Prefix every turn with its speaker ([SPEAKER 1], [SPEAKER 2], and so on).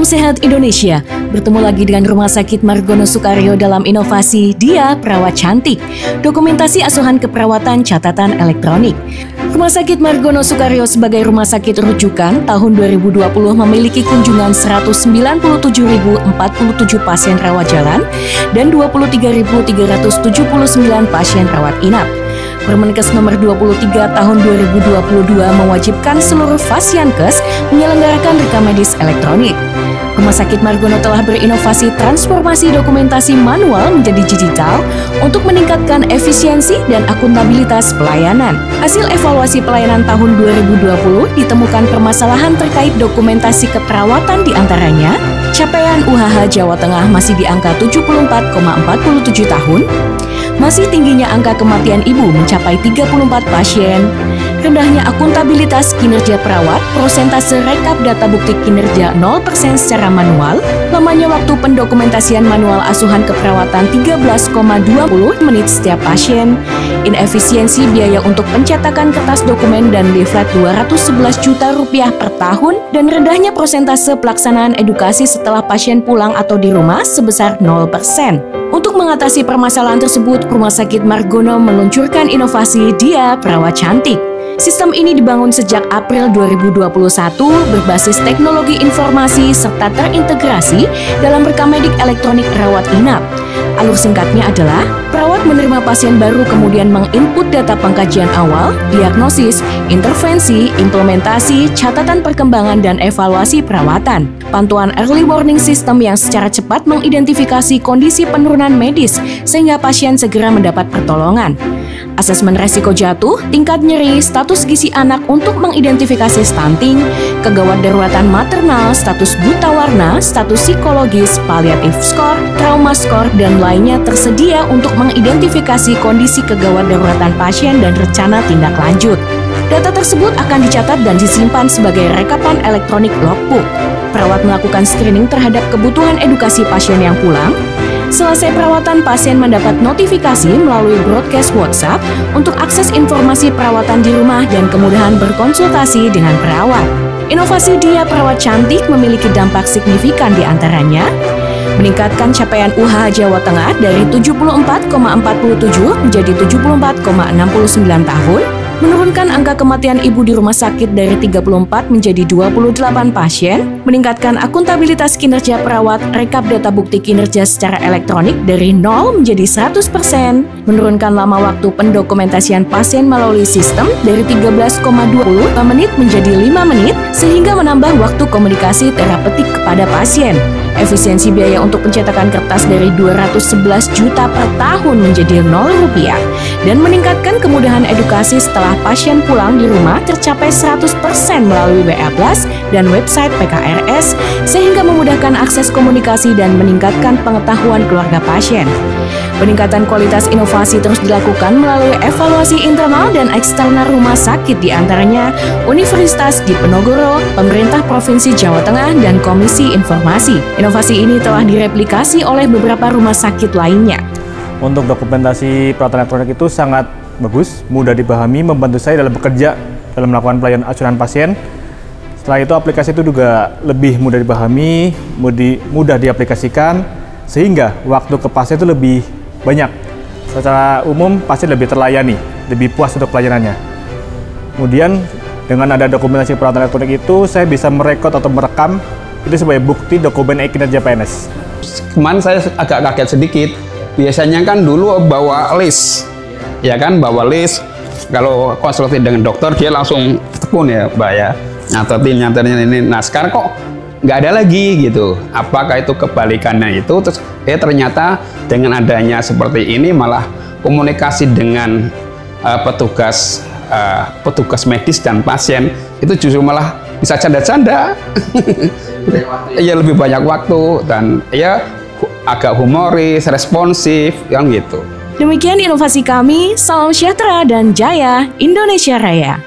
[SPEAKER 1] Salam Sehat Indonesia. Bertemu lagi dengan Rumah Sakit Margono Soekario dalam inovasi Dia Perawat Cantik, dokumentasi asuhan keperawatan catatan elektronik. Rumah Sakit Margono Soekario sebagai rumah sakit rujukan tahun 2020 memiliki kunjungan 197.047 pasien rawat jalan dan 23.379 pasien rawat inap. Permenkes nomor 23 tahun 2022 mewajibkan seluruh Fasiankes menyelenggarakan rekam medis elektronik. Rumah Sakit Margono telah berinovasi transformasi dokumentasi manual menjadi digital untuk meningkatkan efisiensi dan akuntabilitas pelayanan. Hasil evaluasi pelayanan tahun 2020 ditemukan permasalahan terkait dokumentasi keperawatan diantaranya, capaian UHH Jawa Tengah masih di angka 74,47 tahun, masih tingginya angka kematian ibu mencapai 34 pasien, rendahnya akuntabilitas kinerja perawat, prosentase rekap data bukti kinerja 0% secara manual, lamanya waktu pendokumentasian manual asuhan keperawatan 13,20 menit setiap pasien, inefisiensi biaya untuk pencetakan kertas dokumen dan leaflet 211 juta rupiah per tahun, dan rendahnya prosentase pelaksanaan edukasi setelah pasien pulang atau di rumah sebesar 0%. Untuk mengatasi permasalahan tersebut, Rumah Sakit Margono meluncurkan inovasi Dia Perawat Cantik. Sistem ini dibangun sejak April 2021 berbasis teknologi informasi serta terintegrasi dalam rekam medik elektronik rawat inap. Alur singkatnya adalah, perawat menerima pasien baru kemudian menginput data pengkajian awal, diagnosis, intervensi, implementasi, catatan perkembangan dan evaluasi perawatan. Pantuan early warning system yang secara cepat mengidentifikasi kondisi penurunan medis sehingga pasien segera mendapat pertolongan. Asesmen resiko jatuh, tingkat nyeri, status gizi anak untuk mengidentifikasi stunting, kegawat daruratan maternal, status buta warna, status psikologis, palliative score, trauma score, dan lainnya tersedia untuk mengidentifikasi kondisi kegawat daruratan pasien dan rencana tindak lanjut. Data tersebut akan dicatat dan disimpan sebagai rekapan elektronik logbook. Perawat melakukan screening terhadap kebutuhan edukasi pasien yang pulang. Selesai perawatan, pasien mendapat notifikasi melalui broadcast WhatsApp untuk akses informasi perawatan di rumah dan kemudahan berkonsultasi dengan perawat. Inovasi Dia Perawat Cantik memiliki dampak signifikan di antaranya, meningkatkan capaian UHH Jawa Tengah dari 74,47 menjadi 74,69 tahun, menurunkan angka kematian ibu di rumah sakit dari 34 menjadi 28 pasien, meningkatkan akuntabilitas kinerja perawat, rekap data bukti kinerja secara elektronik dari 0 menjadi 100%, menurunkan lama waktu pendokumentasian pasien melalui sistem dari 13,20 menit menjadi 5 menit, sehingga menambah waktu komunikasi terapeutik kepada pasien. Efisiensi biaya untuk pencetakan kertas dari 211 juta per tahun menjadi 0 rupiah, dan meningkatkan kemudahan edukasi setelah pasien pulang di rumah tercapai 100% melalui WA Plus dan website PKRS, sehingga memudahkan akses komunikasi dan meningkatkan pengetahuan keluarga pasien. Peningkatan kualitas inovasi terus dilakukan melalui evaluasi internal dan eksternal rumah sakit, diantaranya Universitas Diponegoro, Pemerintah Provinsi Jawa Tengah, dan Komisi Informasi. Inovasi ini telah direplikasi oleh beberapa rumah sakit lainnya.
[SPEAKER 2] Untuk dokumentasi perawatan elektronik itu sangat bagus, mudah dipahami, membantu saya dalam bekerja, dalam melakukan pelayanan asuhan pasien. Setelah itu aplikasi itu juga lebih mudah dipahami, mudah diaplikasikan, sehingga waktu ke pasien itu lebih banyak. Secara umum pasien lebih terlayani, lebih puas untuk pelayanannya. Kemudian dengan ada dokumentasi perawatan elektronik itu, saya bisa merekod atau merekam itu sebagai bukti dokumen kinerja PNS.
[SPEAKER 3] Kemarin saya agak kaget sedikit. Biasanya kan dulu bawa list, ya kan, bawa list. Kalau konsultasi dengan dokter dia langsung tekun ya, Mbak ya, nyatetin ini. Nah sekarang kok nggak ada lagi gitu. Apakah itu kebalikannya itu? Terus ternyata dengan adanya seperti ini malah komunikasi dengan petugas medis dan pasien itu justru malah bisa canda-canda. Ya lebih banyak waktu dan ya agak humoris, responsif, yang gitu.
[SPEAKER 1] Demikian inovasi kami, salam sejahtera dan jaya Indonesia Raya.